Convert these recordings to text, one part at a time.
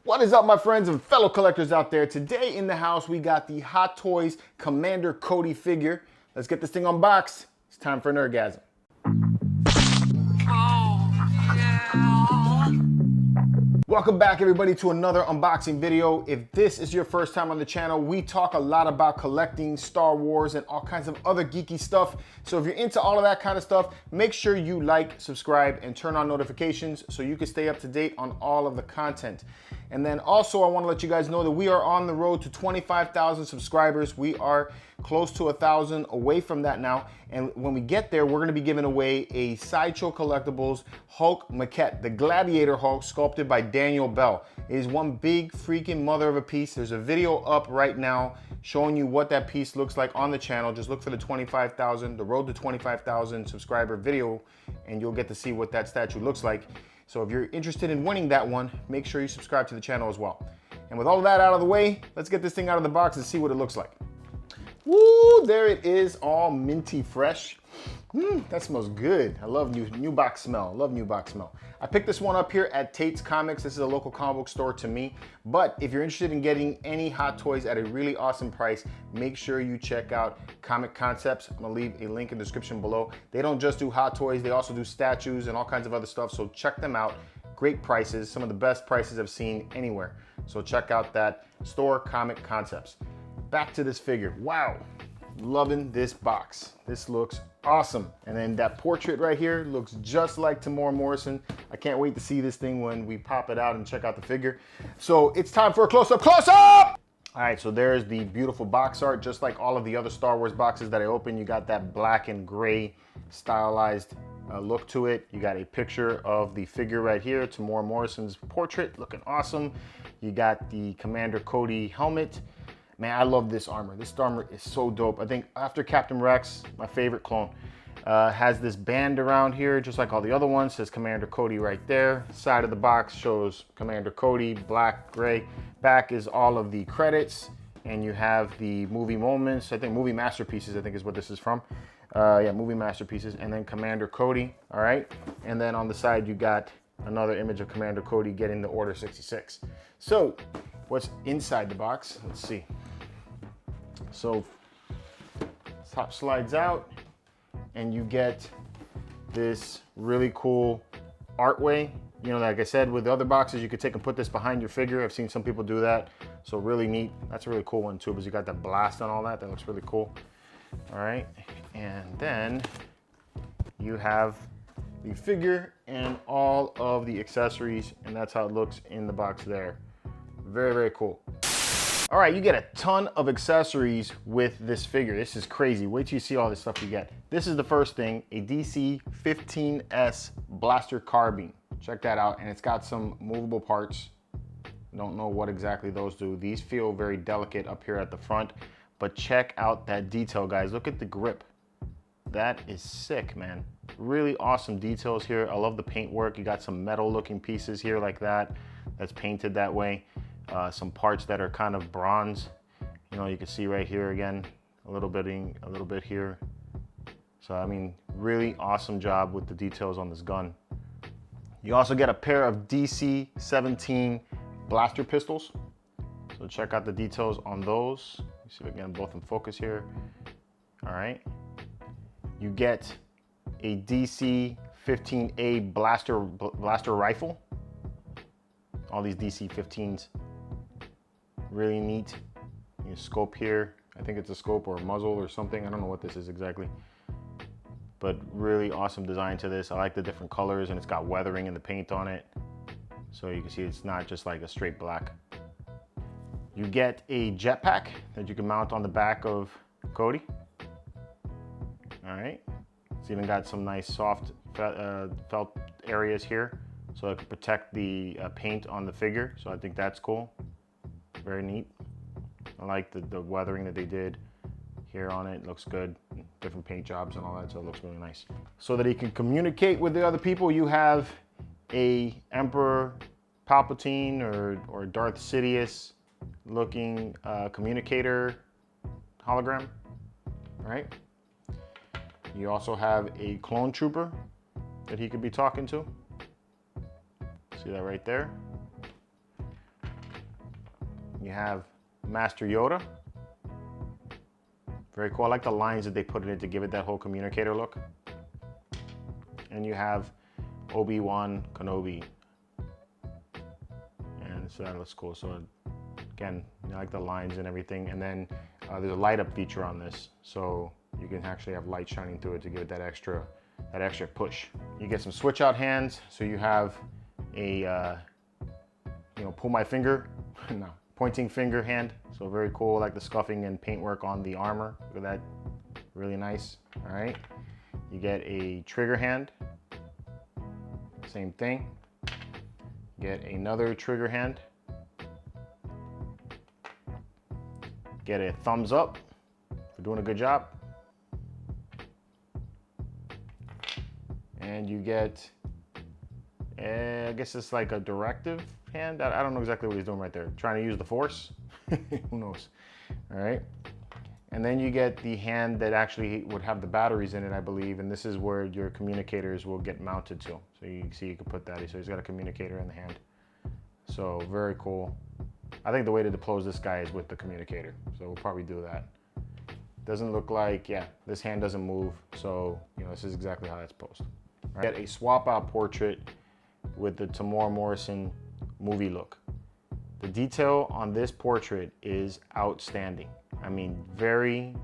What is up, my friends and fellow collectors out there? Today in the house, we got the Hot Toys Commander Cody figure. Let's get this thing unboxed. It's time for an orgasm. Welcome back, everybody, to another unboxing video. If this is your first time on the channel, we talk a lot about collecting, Star Wars, and all kinds of other geeky stuff. So if you're into all of that kind of stuff, make sure you like, subscribe, and turn on notifications so you can stay up to date on all of the content. And then also, I want to let you guys know that we are on the road to 25,000 subscribers. We are close to 1,000 away from that now. And when we get there, we're going to be giving away a Sideshow Collectibles Hulk maquette, the Gladiator Hulk sculpted by Daniel Bell. It is one big freaking mother of a piece. There's a video up right now showing you what that piece looks like on the channel. Just look for the 25,000, the road to 25,000 subscriber video, and you'll get to see what that statue looks like. So if you're interested in winning that one, make sure you subscribe to the channel as well. And with all of that out of the way, let's get this thing out of the box and see what it looks like. Woo, there it is, all minty fresh. That smells good. I love new box smell. I love new box smell. I picked this one up here at Tate's Comics. This is a local comic book store to me. But if you're interested in getting any Hot Toys at a really awesome price, make sure you check out Comic Concepts. I'm gonna leave a link in the description below. They don't just do Hot Toys, they also do statues and all kinds of other stuff. So check them out. Great prices, some of the best prices I've seen anywhere. So check out that store, Comic Concepts. Back to this figure. Wow, loving this box. This looks awesome. And then that portrait right here looks just like Tamora Morrison. I can't wait to see this thing when we pop it out and check out the figure. So it's time for a close-up, close-up! All right, so there's the beautiful box art. Just like all of the other Star Wars boxes that I opened, you got that black and gray stylized look to it. You got a picture of the figure right here, Tamora Morrison's portrait, looking awesome. You got the Commander Cody helmet. Man, I love this armor. This armor is so dope. I think after Captain Rex, my favorite clone, has this band around here, just like all the other ones. Says Commander Cody right there. Side of the box shows Commander Cody, black, gray. Back is all of the credits, and you have the movie moments. I think movie masterpieces, I think is what this is from. Yeah, movie masterpieces, and then Commander Cody, all right? And then on the side, you got another image of Commander Cody getting the Order 66. So, what's inside the box? Let's see. So top slides out and you get this really cool artway. You know, like I said, with the other boxes, you could take and put this behind your figure. I've seen some people do that. So really neat. That's a really cool one too, because you got that blast and all that. That looks really cool. All right. And then you have the figure and all of the accessories, and that's how it looks in the box there. Very, very cool. All right, you get a ton of accessories with this figure. This is crazy. Wait till you see all this stuff you get. This is the first thing, a DC-15S blaster carbine. Check that out, and it's got some movable parts. Don't know what exactly those do. These feel very delicate up here at the front, but check out that detail, guys. Look at the grip. That is sick, man. Really awesome details here. I love the paint work. You got some metal looking pieces here like that, that's painted that way. Some parts that are kind of bronze. You know, you can see right here again, a little bit here. So, I mean, really awesome job with the details on this gun. You also get a pair of DC-17 blaster pistols. So check out the details on those. You see, again, both in focus here. All right. You get a DC-15A blaster rifle. All these DC-15s. Really neat. You scope here. I think it's a scope or a muzzle or something. I don't know what this is exactly. But really awesome design to this. I like the different colors, and it's got weathering in the paint on it. So you can see it's not just like a straight black. You get a jetpack that you can mount on the back of Cody. All right. It's even got some nice soft felt areas here, so it can protect the paint on the figure. So I think that's cool. Very neat. I like the weathering that they did here on it. Looks good. Different paint jobs and all that, so it looks really nice. So that he can communicate with the other people, you have a Emperor Palpatine or Darth Sidious looking communicator hologram, right? You also have a clone trooper that he could be talking to. See that right there? You have Master Yoda. Very cool. I like the lines that they put in it to give it that whole communicator look. And you have Obi-Wan Kenobi. And so that looks cool. So again, I like the lines and everything. And then there's a light up feature on this. So you can actually have light shining through it to give it that extra push. You get some switch out hands. So you have a, pull my finger, no, pointing finger hand. So very cool, like the scuffing and paintwork on the armor. Look at that, really nice. All right, you get a trigger hand, same thing. Get another trigger hand. Get a thumbs up for doing a good job. And you get, I guess it's like a directive hand. I don't know exactly what he's doing right there. Trying to use the force. Who knows? All right. And then you get the hand that actually would have the batteries in it, I believe. And this is where your communicators will get mounted to. So you can see you can put that. So he's got a communicator in the hand. So very cool. I think the way to depose this guy is with the communicator. So we'll probably do that. Doesn't look like, yeah, this hand doesn't move. So, this is exactly how that's posed. Right. Get a swap out portrait with the Tamora Morrison movie look. The detail on this portrait is outstanding. I mean, very,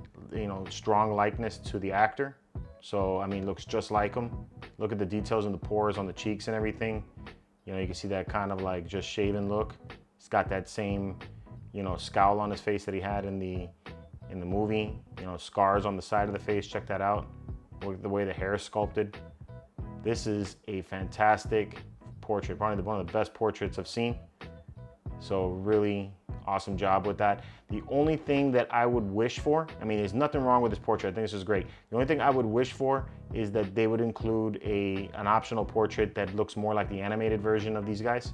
strong likeness to the actor. So, I mean, looks just like him. Look at the details in the pores on the cheeks and everything. You can see that kind of like just shaven look. It's got that same, scowl on his face that he had in the movie. Scars on the side of the face. Check that out. Look at the way the hair is sculpted. This is a fantastic portrait. Probably one of the best portraits I've seen. So really awesome job with that. The only thing that I would wish for, I mean, there's nothing wrong with this portrait. I think this is great. The only thing I would wish for is that they would include an optional portrait that looks more like the animated version of these guys.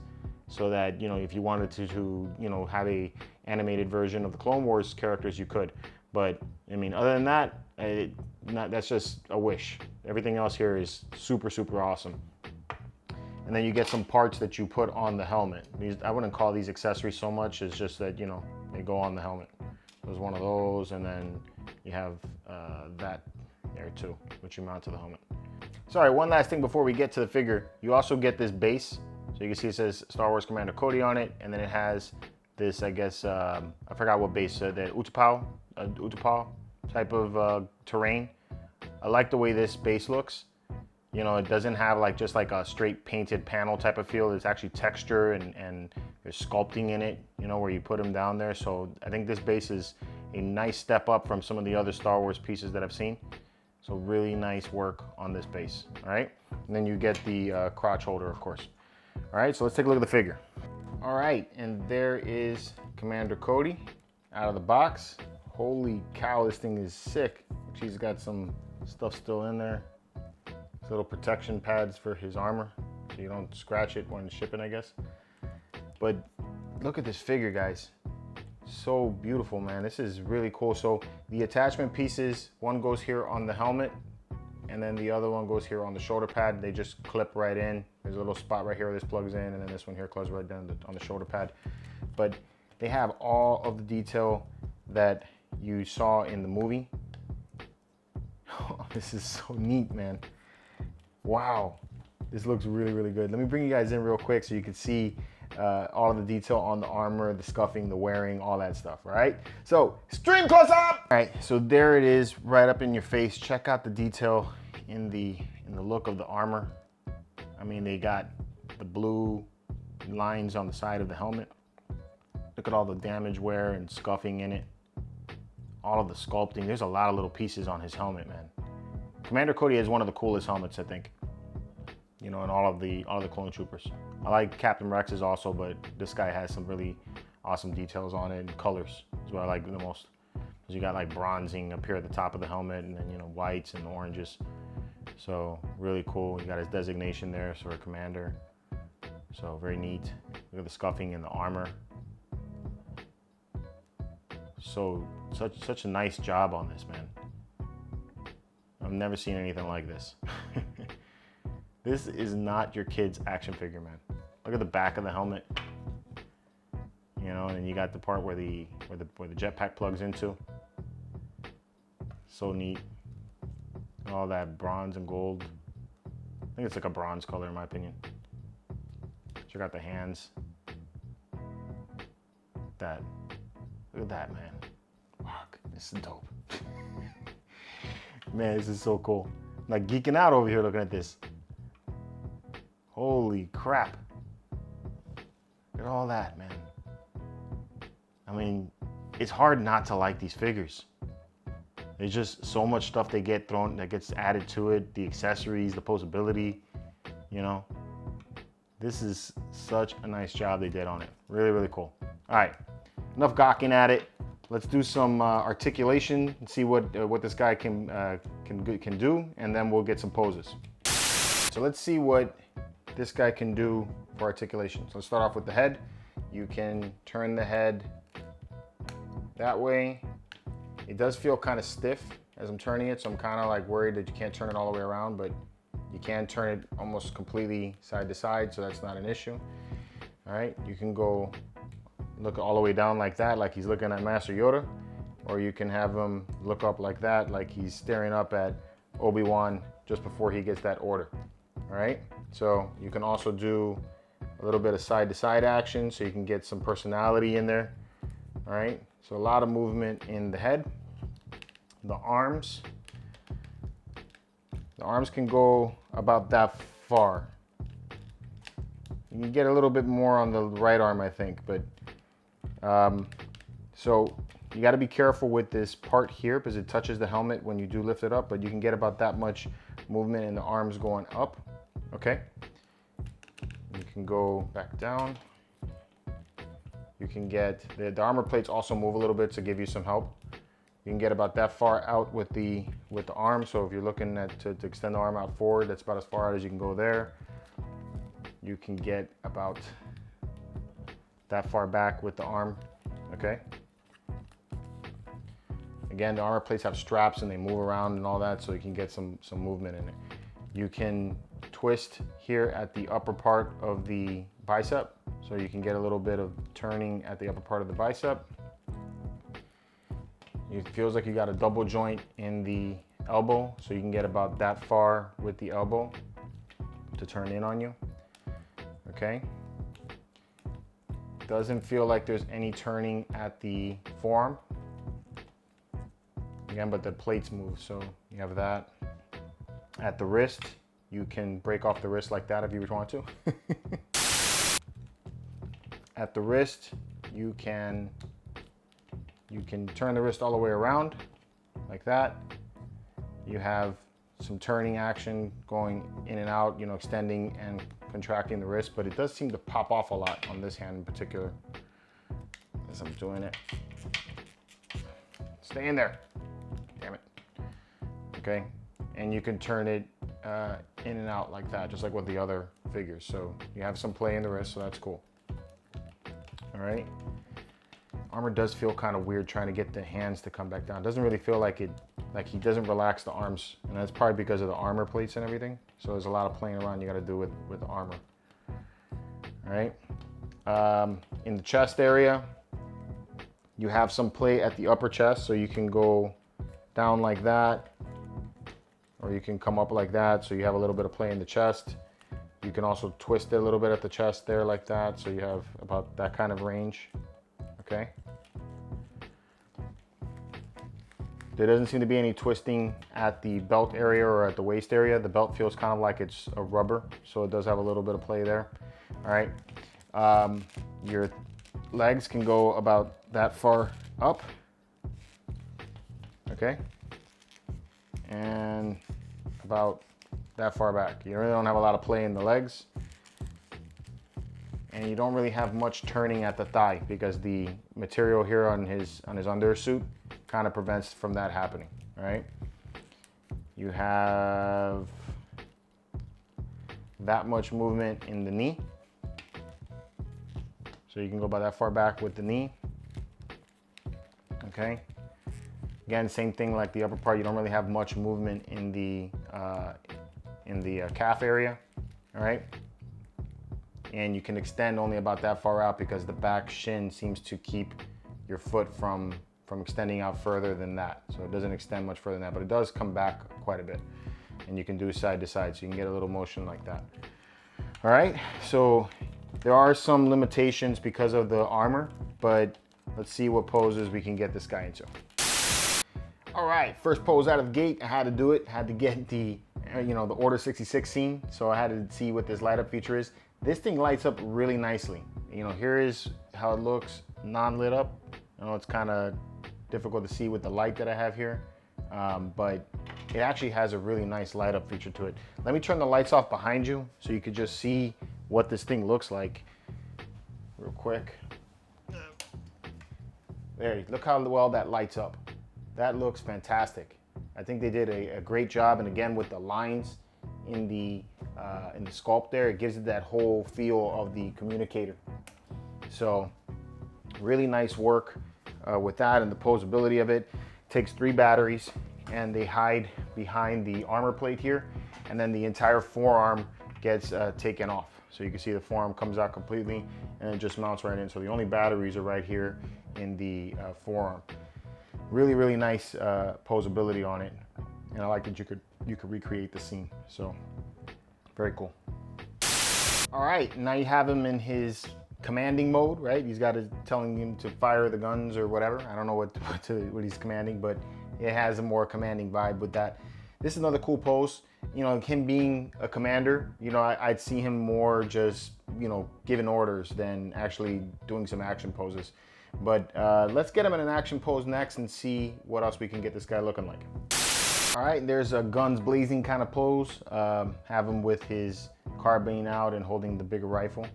So that, if you wanted to have a animated version of the Clone Wars characters, you could. But, I mean, other than that, that's just a wish. Everything else here is super, super awesome. And then you get some parts that you put on the helmet. I wouldn't call these accessories so much. It's just that, they go on the helmet. There's one of those, and then you have that there too, which you mount to the helmet. Sorry, one last thing before we get to the figure. You also get this base. So you can see it says Star Wars Commander Cody on it, and then it has this, I guess, I forgot what base, the Utapau type of terrain. I like the way this base looks. It doesn't have just like a straight painted panel type of feel. There's actually texture and there's sculpting in it, where you put them down there. So I think this base is a nice step up from some of the other Star Wars pieces that I've seen. So really nice work on this base, all right? And then you get the crotch holder, of course. All right, so let's take a look at the figure. All right, and there is Commander Cody out of the box. Holy cow, this thing is sick. She's got some stuff still in there. Little protection pads for his armor, so you don't scratch it when shipping, I guess. But look at this figure, guys. So beautiful, man. This is really cool. So the attachment pieces, one goes here on the helmet, and then the other one goes here on the shoulder pad. They just clip right in. There's a little spot right here where this plugs in, and then this one here plugs right down on the shoulder pad. But they have all of the detail that you saw in the movie. Oh, this is so neat, man. Wow, this looks really, really good. Let me bring you guys in real quick so you can see all of the detail on the armor, the scuffing, the wearing, all that stuff, all right? So, stream close up! All right, so there it is, right up in your face. Check out the detail in the look of the armor. I mean, they got the blue lines on the side of the helmet. Look at all the damage wear and scuffing in it. All of the sculpting. There's a lot of little pieces on his helmet, man. Commander Cody has one of the coolest helmets, I think. In all of the Clone Troopers. I like Captain Rex's also, but this guy has some really awesome details on it, and colors is what I like the most. Because you got like bronzing up here at the top of the helmet, and then whites and oranges. So really cool. You got his designation there, so a commander. So very neat. Look at the scuffing in the armor. So such a nice job on this, man. I've never seen anything like this. This is not your kid's action figure, man. Look at the back of the helmet. And then you got the part where the jetpack plugs into. So neat. All that bronze and gold. I think it's like a bronze color in my opinion. Check out the hands. Look at that, man. Fuck, this is dope. Man, this is so cool. I'm like geeking out over here looking at this. Holy crap. Look at all that, man. I mean, it's hard not to like these figures. There's just so much stuff they get thrown, that gets added to it. The accessories, the posability, you know. This is such a nice job they did on it. Really, really cool. All right, enough gawking at it. Let's do some articulation and see what this guy can do, and then we'll get some poses. So let's see what this guy can do for articulation. So let's start off with the head. You can turn the head that way. It does feel kind of stiff as I'm turning it, so I'm kind of like worried that you can't turn it all the way around, but you can turn it almost completely side to side, so that's not an issue. All right, you can go look all the way down like that, like he's looking at Master Yoda, or you can have him look up like that, like he's staring up at Obi-Wan just before he gets that order. All right, so you can also do a little bit of side to side action, so you can get some personality in there. All right, so a lot of movement in the head. The arms can go about that far. You can get a little bit more on the right arm, I think, but so you got to be careful with this part here because it touches the helmet when you do lift it up, but you can get about that much movement in the arms going up. Okay, you can go back down. You can get the armor plates also move a little bit to give you some help. You can get about that far out with the arm. So if you're looking to extend the arm out forward, that's about as far out as you can go there. You can get about that far back with the arm. Okay. Again, the armor plates have straps and they move around and all that, so you can get some movement in it. You can twist here at the upper part of the bicep, so you can get a little bit of turning at the upper part of the bicep. It feels like you got a double joint in the elbow, so you can get about that far with the elbow to turn in on you. Okay. Doesn't feel like there's any turning at the forearm. Again, but the plates move, so you have that. At the wrist, you can break off the wrist like that if you want to. At the wrist, you can turn the wrist all the way around like that. You have some turning action going in and out, you know, extending and contracting the wrist, but it does seem to pop off a lot on this hand in particular as I'm doing it. Stay in there. Damn it. Okay, and you can turn it in and out like that, just like with the other figures. So you have some play in the wrist, so that's cool. All right. Armor does feel kind of weird trying to get the hands to come back down. It doesn't really feel like it, like he doesn't relax the arms, and that's probably because of the armor plates and everything. So there's a lot of playing around you got to do with the armor. All right. In the chest area, you have some play at the upper chest, so you can go down like that, or you can come up like that, so you have a little bit of play in the chest. You can also twist it a little bit at the chest there like that, so you have about that kind of range. Okay. There doesn't seem to be any twisting at the belt area or at the waist area. The belt feels kind of like it's a rubber, so it does have a little bit of play there. All right. Your legs can go about that far up. Okay. And about that far back. You really don't have a lot of play in the legs. And you don't really have much turning at the thigh because the material here on his undersuit kind of prevents from that happening. All right. You have that much movement in the knee. So you can go about that far back with the knee. Okay. Again, same thing like the upper part. You don't really have much movement in the calf area. All right. and you can extend only about that far out because the back shin seems to keep your foot from extending out further than that. So it doesn't extend much further than that, but it does come back quite a bit. And you can do side to side, so you can get a little motion like that. All right, so there are some limitations because of the armor, but let's see what poses we can get this guy into. All right, first pose out of the gate, I had to do it. I had to get the, the Order 66 scene, so I had to see what this light up feature is. This thing lights up really nicely. Here is how it looks non-lit up. I know it's kind of difficult to see with the light that I have here, but it actually has a really nice light up feature to it. Let me turn the lights off behind you so you could just see what this thing looks like real quick. There, look how well that lights up. That looks fantastic. I think they did a great job, and again with the lines in the sculpt there, it gives it that whole feel of the communicator. So really nice work with that, and the posability of it. Takes 3 batteries, and they hide behind the armor plate here, and then the entire forearm gets taken off. So you can see the forearm comes out completely, and it just mounts right in. So the only batteries are right here in the forearm. Really, really nice posability on it, and I like that you could recreate the scene. So very cool. All right, now you have him in his commanding mode, right? He's got telling him to fire the guns or whatever. I don't know what he's commanding, but it has a more commanding vibe with that. This is another cool pose. Him being a commander, I'd see him more just, giving orders than actually doing some action poses. But let's get him in an action pose next and see what else we can get this guy looking like. All right, there's a guns blazing kind of pose. Have him with his carbine out and holding the bigger rifle.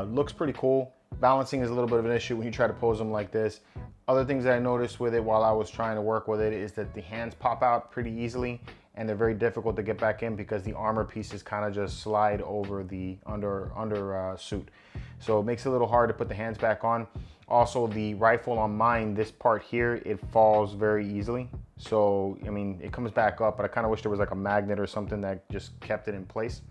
Looks pretty cool. Balancing is a little bit of an issue when you try to pose him like this. Other things that I noticed with it while I was trying to work with it is that the hands pop out pretty easily, and they're very difficult to get back in because the armor pieces kind of just slide over the under suit. So it makes it a little hard to put the hands back on. Also, the rifle on mine, this part here, it falls very easily. So, it comes back up, but I kind of wish there was like a magnet or something that just kept it in place.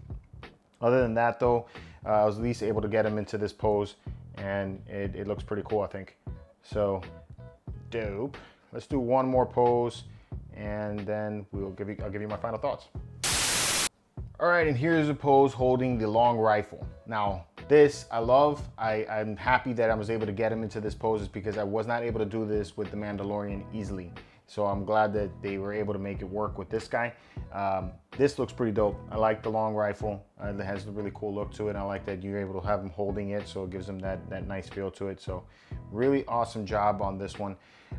Other than that though, I was at least able to get him into this pose, and it looks pretty cool, I think. So, dope. Let's do one more pose, and then I'll give you my final thoughts. All right, and here's a pose holding the long rifle. Now, this I love. I'm happy that I was able to get him into this pose because I was not able to do this with the Mandalorian easily. So I'm glad that they were able to make it work with this guy. This looks pretty dope. I like the long rifle. It has a really cool look to it. I like that you're able to have him holding it, so it gives him that nice feel to it. So really awesome job on this one.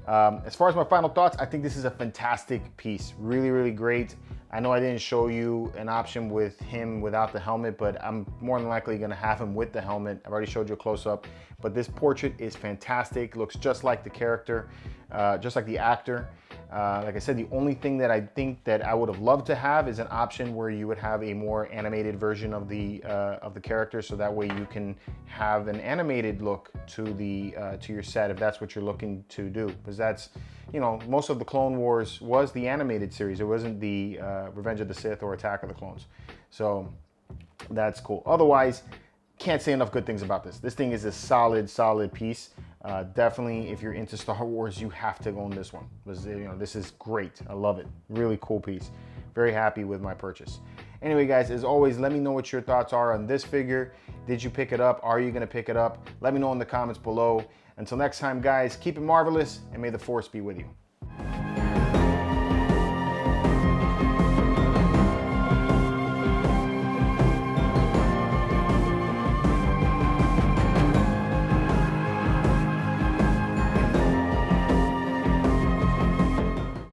As far as my final thoughts, I think this is a fantastic piece. Really, really great. I know I didn't show you an option with him without the helmet, but I'm more than likely gonna have him with the helmet. I've already showed you a close-up, but this portrait is fantastic. Looks just like the character, just like the actor. Like I said, the only thing that I think that I would have loved to have is an option where you would have a more animated version of the character, so that way you can have an animated look to your set if that's what you're looking to do. Because that's, most of the Clone Wars was the animated series. It wasn't the Revenge of the Sith or Attack of the Clones. So that's cool. Otherwise, can't say enough good things about this. This thing is a solid piece. Definitely, if you're into Star Wars, you have to own this one. Because, this is great. I love it. Really cool piece. Very happy with my purchase. Anyway, guys, as always, let me know what your thoughts are on this figure. Did you pick it up? Are you going to pick it up? Let me know in the comments below. Until next time, guys, keep it marvelous, and may the Force be with you.